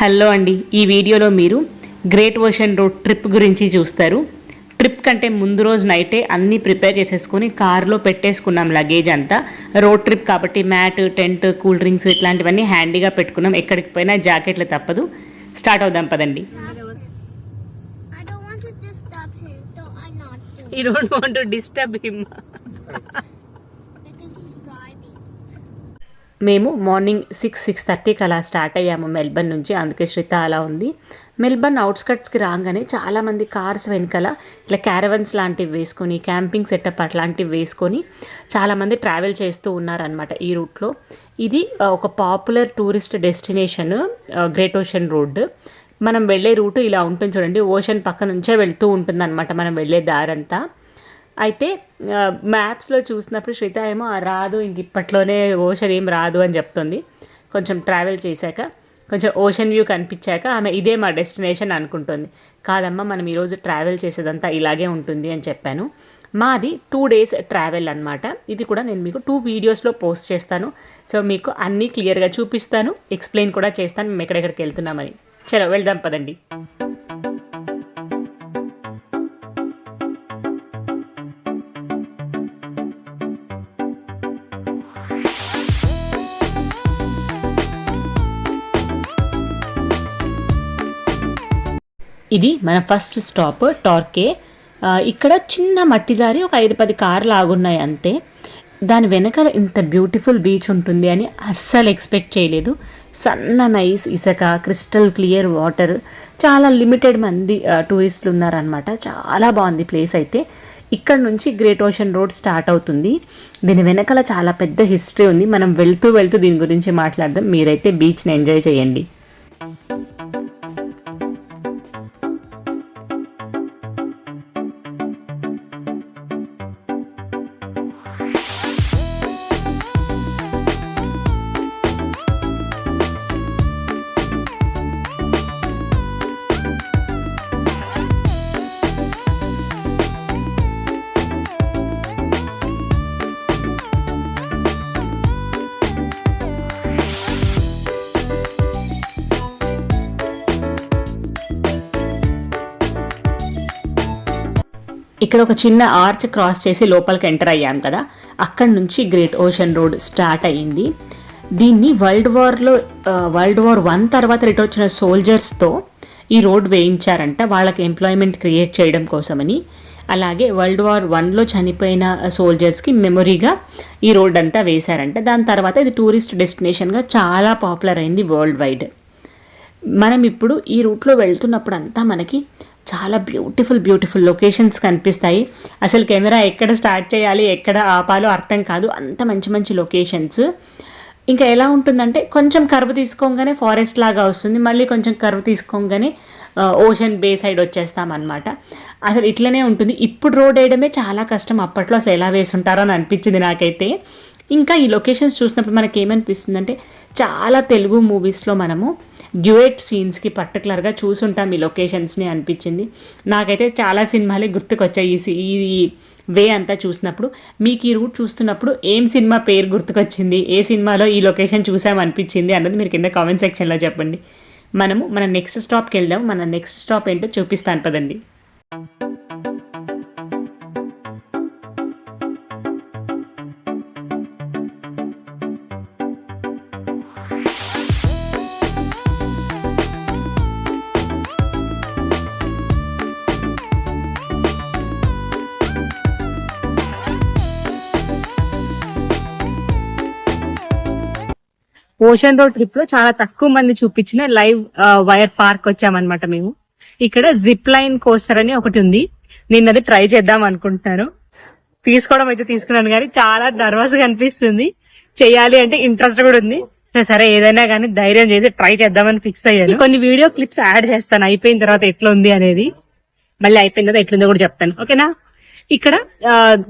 Hello అండి, ఈ వీడియోలో మీరు గ్రేట్ ఓషన్ రోడ్ ట్రిప్ గురించి చూస్తారు. ట్రిప్ కంటే ముందు రోజు నైటే అన్నీ ప్రిపేర్ చేసేసుకొని కార్లో పెట్టేసుకున్నాం లగేజ్ అంతా. రోడ్ ట్రిప్ కాబట్టి మ్యాట్, టెంట్, కూల్ డ్రింక్స్ ఇట్లాంటివన్నీ హ్యాండీగా పెట్టుకున్నాం. ఎక్కడికి పోయినా జాకెట్లు తప్పదు. స్టార్ట్ అవుదాం పదండి. You don't want to disturb him. మేము మార్నింగ్ 6:30కి అలా స్టార్ట్ అయ్యాము మెల్బర్న్ నుంచి. అందుకే శ్రిత అలా ఉంది. మెల్బర్న్ అవుట్స్కట్స్కి రాగానే చాలామంది కార్స్ వెనకాల ఇట్లా క్యారవన్స్ లాంటివి వేసుకొని, క్యాంపింగ్ సెటప్ అట్లాంటివి వేసుకొని చాలామంది ట్రావెల్ చేస్తూ ఉన్నారనమాట ఈ రూట్లో. ఇది ఒక popular tourist destination great ocean road. మనం వెళ్ళే రూటు ఇలా ఉంటుంది చూడండి. ఓషన్ పక్క నుంచే వెళ్తూ ఉంటుంది అనమాట మనం వెళ్ళే దారంతా. అయితే మ్యాప్స్లో చూసినప్పుడు శ్రిత ఏమో రాదు, ఇంక ఇప్పట్లోనే ఓషన్ ఏం రాదు అని చెప్తుంది. కొంచెం ట్రావెల్ చేశాక, కొంచెం ఓషన్ వ్యూ కనిపించాక ఆమె ఇదే మా డెస్టినేషన్ అనుకుంటుంది. కాదమ్మా, మనం ఈరోజు ట్రావెల్ చేసేదంతా ఇలాగే ఉంటుంది అని చెప్పాను. మాది 2 days ట్రావెల్ అనమాట. ఇది కూడా నేను మీకు 2 వీడియోస్లో పోస్ట్ చేస్తాను. సో మీకు అన్నీ క్లియర్గా చూపిస్తాను, ఎక్స్ప్లెయిన్ కూడా చేస్తాను మేము ఎక్కడెక్కడికి వెళ్తున్నామని. చలో వెళ్దాం పదండి. ఇది మన ఫస్ట్ స్టాప్ టార్కే. ఇక్కడ చిన్న మట్టిదారి, ఒక 5-10 కార్లు ఆగున్నాయి అంతే. దాని వెనకాల ఇంత బ్యూటిఫుల్ బీచ్ ఉంటుంది అని అస్సలు ఎక్స్పెక్ట్ చేయలేదు. సన్న నైస్ ఇసుక, క్రిస్టల్ క్లియర్ వాటర్, చాలా లిమిటెడ్ మంది టూరిస్టులు ఉన్నారనమాట. చాలా బాగుంది ప్లేస్ అయితే. ఇక్కడ నుంచి గ్రేట్ ఓషన్ రోడ్ స్టార్ట్ అవుతుంది. దీని వెనకాల చాలా పెద్ద హిస్టరీ ఉంది. మనం వెళ్తూ వెళ్తూ దీని గురించి మాట్లాడదాం. మీరైతే బీచ్ని ఎంజాయ్ చేయండి. ఇక్కడ ఒక చిన్న ఆర్చ్ క్రాస్ చేసి లోపలికి ఎంటర్ అయ్యాం కదా, అక్కడి నుంచి గ్రేట్ ఓషన్ రోడ్ స్టార్ట్ అయ్యింది. దీన్ని వరల్డ్ వార్ 1 తర్వాత రిటర్న్ వచ్చిన సోల్జర్స్తో ఈ రోడ్ వేయించారంట, వాళ్ళకి ఎంప్లాయ్మెంట్ క్రియేట్ చేయడం కోసమని. అలాగే వరల్డ్ వార్ 1లో చనిపోయిన సోల్జర్స్కి మెమొరీగా ఈ రోడ్ అంతా వేశారంట. దాని తర్వాత ఇది టూరిస్ట్ డెస్టినేషన్గా చాలా పాపులర్ అయింది వరల్డ్ వైడ్. మనం ఇప్పుడు ఈ రూట్లో వెళ్తున్నప్పుడు అంతా మనకి చాలా బ్యూటిఫుల్ లొకేషన్స్ కనిపిస్తాయి. అసలు కెమెరా ఎక్కడ స్టార్ట్ చేయాలి, ఎక్కడ ఆపాలో అర్థం కాదు, అంత మంచి లొకేషన్స్. ఇంకా ఎలా ఉంటుందంటే, కొంచెం కర్వ్ తీసుకోగానే ఫారెస్ట్ లాగా వస్తుంది, మళ్ళీ కొంచెం కర్వ్ తీసుకోగానే ఓషన్ బే సైడ్ వచ్చేస్తామన్నమాట. అసలు ఇట్లనే ఉంటుంది. ఇప్పుడు రోడ్ వేయడమే చాలా కష్టం, అప్పట్లో అసలు ఎలా వేసుంటారో అని అనిపించింది నాకైతే. ఇంకా ఈ లొకేషన్స్ చూసినప్పుడు మనకి ఏమనిపిస్తుందంటే, చాలా తెలుగు మూవీస్లో మనము డ్యూయెట్ సీన్స్కి పర్టికులర్గా చూసుంటాం ఈ లొకేషన్స్ని అనిపించింది. నాకైతే చాలా సినిమాలే గుర్తుకొచ్చాయి ఈ వే అంతా చూసినప్పుడు. మీకు ఈ రూట్ చూస్తున్నప్పుడు ఏం సినిమా పేరు గుర్తుకొచ్చింది, ఏ సినిమాలో ఈ లొకేషన్ చూసామనిపించింది అన్నది మీరు కింద కామెంట్ సెక్షన్లో చెప్పండి. మన నెక్స్ట్ స్టాప్కి వెళ్దాం. మన నెక్స్ట్ స్టాప్ ఏంటో చూపిస్తాను పదండి. ఓషన్ రోడ్ ట్రిప్ లో చాలా తక్కువ మంది చూపించిన లైవ్ వైర్ పార్క్ వచ్చామన్నమాట మేము. ఇక్కడ జిప్ లైన్ కోస్టర్ అని ఒకటి ఉంది. నేను అది ట్రై చేద్దాం అనుకుంటున్నాను. తీసుకోవడం అయితే తీసుకున్నాను కానీ చాలా నర్వస్ గా అనిపిస్తుంది. చేయాలి అంటే ఇంట్రెస్ట్ కూడా ఉంది. సరే ఏదైనా కానీ ధైర్యం చేసి ట్రై చేద్దామని ఫిక్స్ అయ్యాను. కొన్ని వీడియో క్లిప్స్ యాడ్ చేస్తాను అయిపోయిన తర్వాత ఎట్లా ఉంది అనేది. మళ్ళీ అయిపోయిన తర్వాత ఎట్లుందో కూడా చెప్తాను, ఓకేనా. ఇక్కడ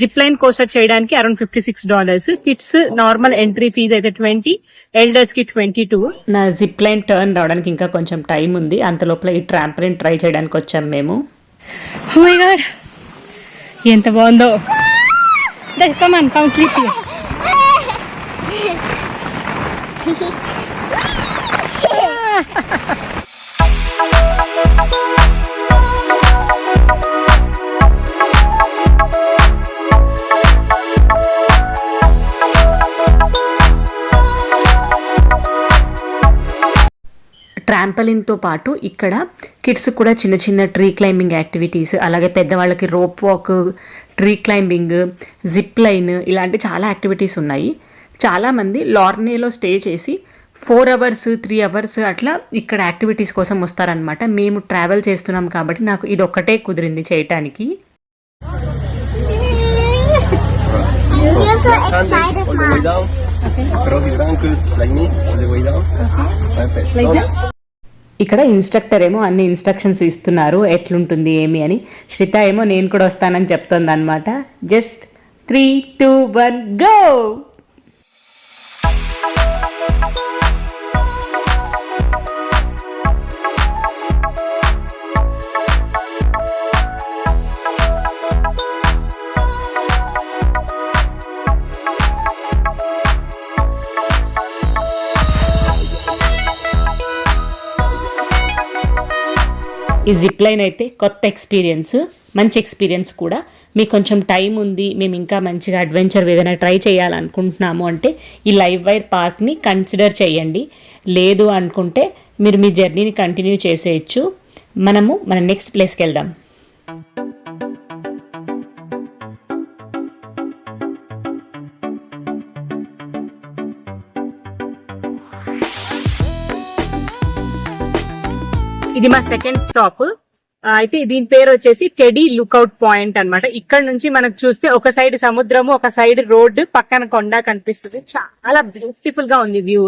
జిప్ లైన్ కోస్టర్ చేయడానికి around $56. Kids normal entry fees అయితే 20, ఎల్డర్స్ కి 22. నా జిప్ లైన్ టర్న్ రావడానికి ఇంకా కొంచెం టైం ఉంది. అంత లోపల ఈ ట్రాంపలిన్ ట్రై చేయడానికి వచ్చాం మేము. ఓ మై గాడ్, ఎంత బాగుందో. Come on, come sleep here. ట్రాంపలిన్తో పాటు ఇక్కడ కిడ్స్ కూడా చిన్న చిన్న ట్రీ క్లైంబింగ్ యాక్టివిటీస్, అలాగే పెద్దవాళ్ళకి rope walk, tree climbing, zip line ఇలాంటి చాలా యాక్టివిటీస్ ఉన్నాయి. చాలామంది లార్నేలో స్టే చేసి 4 hours 3 hours అట్లా ఇక్కడ యాక్టివిటీస్ కోసం వస్తారనమాట. మేము ట్రావెల్ చేస్తున్నాం కాబట్టి నాకు ఇది ఒక్కటే కుదిరింది చేయటానికి. ఇక్కడ ఇన్స్ట్రక్టర్ ఏమో అన్ని ఇన్స్ట్రక్షన్స్ ఇస్తున్నారు ఎట్లుంటుంది ఏమి అని. శ్రిత ఏమో నేను కూడా వస్తానని చెప్తుంది అనమాట. Just 3, 2, 1 go. ఈ జిప్ లైన్ అయితే కొత్త ఎక్స్పీరియన్స్, మంచి ఎక్స్పీరియన్స్ కూడా. మీకు కొంచెం టైం ఉంది, మేము ఇంకా మంచిగా అడ్వెంచర్ ఏదైనా ట్రై చేయాలనుకుంటున్నాము అంటే ఈ లైవ్ వైర్ పార్క్ని కన్సిడర్ చేయండి. లేదు అనుకుంటే మీరు మీ జర్నీని కంటిన్యూ చేసేయచ్చు. మనము మన నెక్స్ట్ ప్లేస్కి వెళ్దాం. ఇది మా సెకండ్ స్టాప్. అయితే దీని పేరు వచ్చేసి టెడీ లుక్అవుట్ పాయింట్ అన్నమాట. ఇక్కడ నుంచి మనకు చూస్తే ఒక సైడ్ సముద్రము, ఒక సైడ్ రోడ్, పక్కన కొండ కనిపిస్తుంది. చాలా బ్యూటిఫుల్ గా ఉంది view.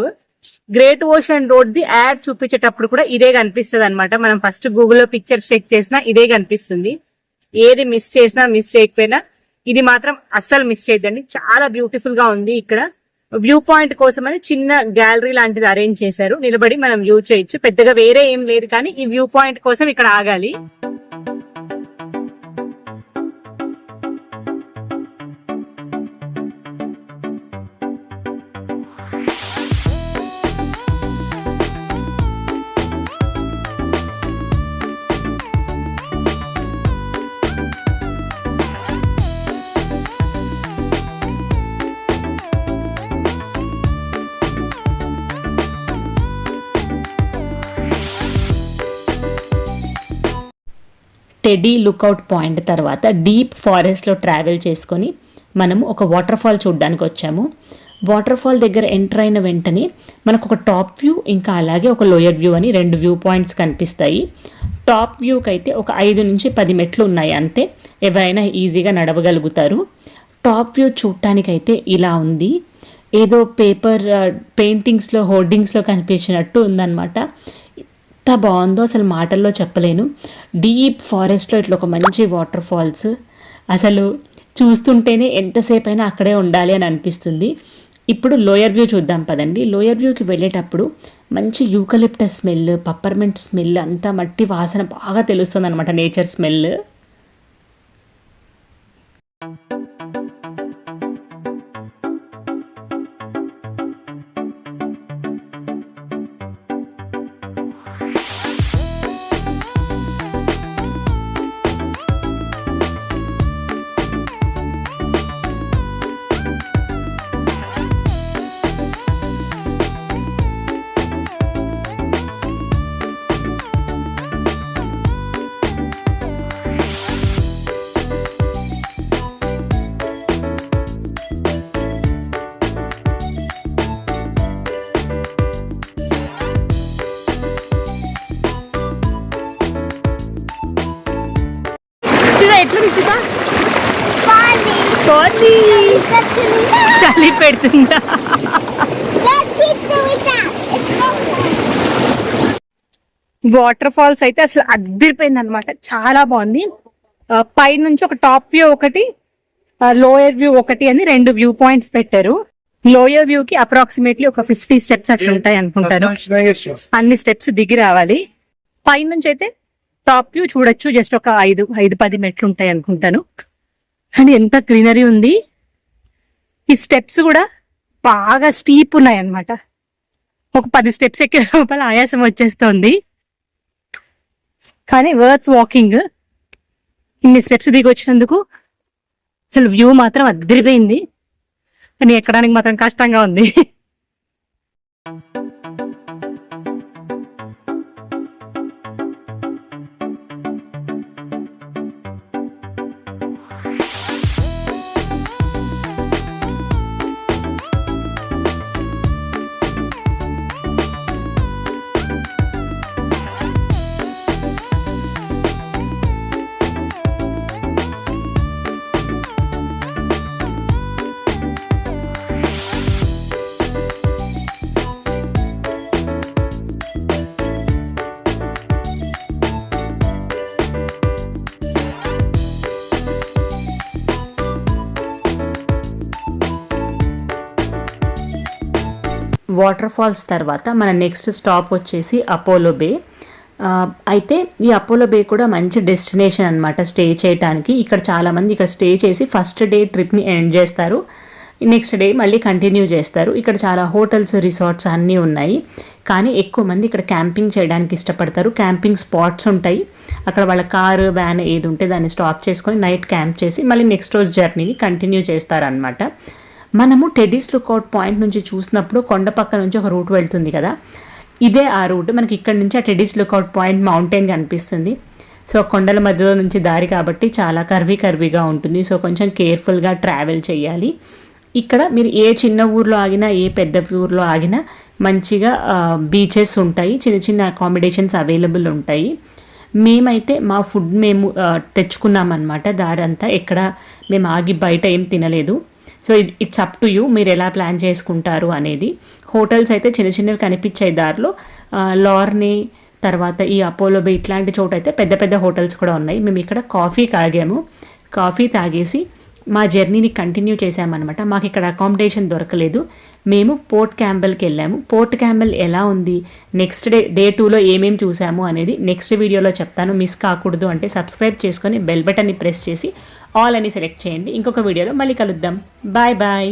Great ocean road the ad చూపించేటప్పుడు కూడా ఇదే కనిపిస్తుంది అనమాట. మనం ఫస్ట్ గూగుల్లో పిక్చర్స్ చెక్ చేసినా ఇదే కనిపిస్తుంది. ఏది మిస్ చేసినా, మిస్ చేయకపోయినా ఇది మాత్రం అస్సలు మిస్ చేయద్దండి. చాలా బ్యూటిఫుల్ గా ఉంది. ఇక్కడ వ్యూ పాయింట్ కోసం అని చిన్న గ్యాలరీ లాంటిది అరేంజ్ చేశారు. నిలబడి మనం వ్యూ చేయొచ్చు. పెద్దగా వేరే ఏం లేదు, కానీ ఈ వ్యూ పాయింట్ కోసం ఇక్కడ ఆగాలి. టెడీ లుక్అవుట్ పాయింట్ తర్వాత డీప్ ఫారెస్ట్లో ట్రావెల్ చేసుకొని మనము ఒక వాటర్ ఫాల్ చూడడానికి వచ్చాము. వాటర్ ఫాల్ దగ్గర ఎంటర్ అయిన వెంటనే మనకు ఒక టాప్ వ్యూ, ఇంకా అలాగే ఒక లోయర్ వ్యూ అని 2 వ్యూ పాయింట్స్ కనిపిస్తాయి. టాప్ వ్యూకి అయితే ఒక 5 నుంచి 10 మెట్లు ఉన్నాయి అంతే. ఎవరైనా ఈజీగా నడవగలుగుతారు. టాప్ వ్యూ చూడటానికైతే ఇలా ఉంది. ఏదో పేపర్ పెయింటింగ్స్లో, హోర్డింగ్స్లో కనిపించినట్టు ఉందన్నమాట. ఎంత బాగుందో అసలు మాటల్లో చెప్పలేను. డీప్ ఫారెస్ట్లో ఇట్లా ఒక మంచి వాటర్ ఫాల్స్, అసలు చూస్తుంటేనే ఎంతసేపు అయినా అక్కడే ఉండాలి అని అనిపిస్తుంది. ఇప్పుడు లోయర్ వ్యూ చూద్దాం పదండి. లోయర్ వ్యూకి వెళ్ళేటప్పుడు మంచి యూకలిప్టస్ స్మెల్, పప్పర్మెంట్ స్మెల్, అంతా మట్టి వాసన బాగా తెలుస్తుంది అనమాట, నేచర్ స్మెల్. ఎట్లా రిషిత? చలి పెడుతుందా? వాటర్ ఫాల్స్ అయితే అసలు అద్దరిపోయింది అనమాట. చాలా బాగుంది. పై నుంచి ఒక టాప్ వ్యూ ఒకటి, లోయర్ వ్యూ ఒకటి అని 2 వ్యూ పాయింట్స్ పెట్టారు. లోయర్ వ్యూ కి అప్రాక్సిమేట్లీ ఒక 50 steps అట్లా ఉంటాయి అనుకుంటాను. అన్ని స్టెప్స్ దిగి రావాలి. పై నుంచి అయితే టాప్ వ్యూ చూడొచ్చు. జస్ట్ ఒక 5-10 మెట్లు ఉంటాయి అనుకుంటాను. కానీ ఎంత గ్రీనరీ ఉంది. ఈ స్టెప్స్ కూడా బాగా స్టీప్ ఉన్నాయి అన్నమాట. ఒక 10 steps ఎక్కే లోపల ఆయాసం వచ్చేస్తుంది. కానీ వర్త్ వాకింగ్. ఇన్ని స్టెప్స్ దిగి వచ్చినందుకు అసలు వ్యూ మాత్రం అద్దరిపోయింది. కానీ ఎక్కడానికి మాత్రం కష్టంగా ఉంది. వాటర్ ఫాల్స్ తర్వాత మన నెక్స్ట్ స్టాప్ వచ్చేసి అపోలో బే. అయితే ఈ అపోలో బే కూడా మంచి డెస్టినేషన్ అనమాట స్టే చేయడానికి. ఇక్కడ చాలామంది ఇక్కడ స్టే చేసి ఫస్ట్ డే ట్రిప్ని ఎండ్ చేస్తారు, నెక్స్ట్ డే మళ్ళీ కంటిన్యూ చేస్తారు. ఇక్కడ చాలా హోటల్స్, రిసార్ట్స్ అన్నీ ఉన్నాయి. కానీ ఎక్కువ మంది ఇక్కడ క్యాంపింగ్ చేయడానికి ఇష్టపడతారు. క్యాంపింగ్ స్పాట్స్ ఉంటాయి, అక్కడ వాళ్ళ కారు, వ్యాన్ ఏది ఉంటే దాన్ని స్టాప్ చేసుకొని నైట్ క్యాంప్ చేసి మళ్ళీ నెక్స్ట్ రోజు జర్నీని కంటిన్యూ చేస్తారనమాట. మనము టెడ్డీస్ లుక్అవుట్ పాయింట్ నుంచి చూసినప్పుడు కొండ పక్క నుంచి ఒక రూట్ వెళ్తుంది కదా, ఇదే ఆ రూట్. మనకి ఇక్కడ నుంచి ఆ టెడ్డీస్ లుక్అవుట్ పాయింట్ మౌంటైన్ కనిపిస్తుంది. సో కొండల మధ్యలో నుంచి దారి కాబట్టి చాలా కర్వీగా ఉంటుంది. సో కొంచెం కేర్ఫుల్గా ట్రావెల్ చేయాలి. ఇక్కడ మీరు ఏ చిన్న ఊర్లో ఆగినా, ఏ పెద్ద ఊర్లో ఆగినా మంచిగా బీచెస్ ఉంటాయి, చిన్న చిన్న అకామిడేషన్స్ అవైలబుల్ ఉంటాయి. మేమైతే మా ఫుడ్ మేము తెచ్చుకున్నామన్నమాట. దారంతా ఎక్కడ మేము ఆగి బయట ఏం తినలేదు. So it's up to you, మీరు ఎలా ప్లాన్ చేసుకుంటారు అనేది. హోటల్స్ అయితే చిన్న చిన్నవి కనిపించాయి దారిలో. లార్ని తర్వాత ఈ అపోలో బే ఇట్లాంటి చోట అయితే పెద్ద పెద్ద హోటల్స్ కూడా ఉన్నాయి. మేము ఇక్కడ కాఫీ తాగేసి మా జర్నీని కంటిన్యూ చేసామన్నమాట. మాకు ఇక్కడ అకామిడేషన్ దొరకలేదు. మేము పోర్ట్ క్యాంబెల్కి వెళ్ళాము. పోర్ట్ క్యాంబెల్ ఎలా ఉంది, నెక్స్ట్ డే 2లో ఏమేమి చూసాము అనేది నెక్స్ట్ వీడియోలో చెప్తాను. మిస్ కాకూడదు అంటే సబ్స్క్రైబ్ చేసుకొని బెల్ బటన్ని ప్రెస్ చేసి ఆల్ అని సెలెక్ట్ చేయండి. ఇంకొక వీడియోలో మళ్ళీ కలుద్దాం. బాయ్.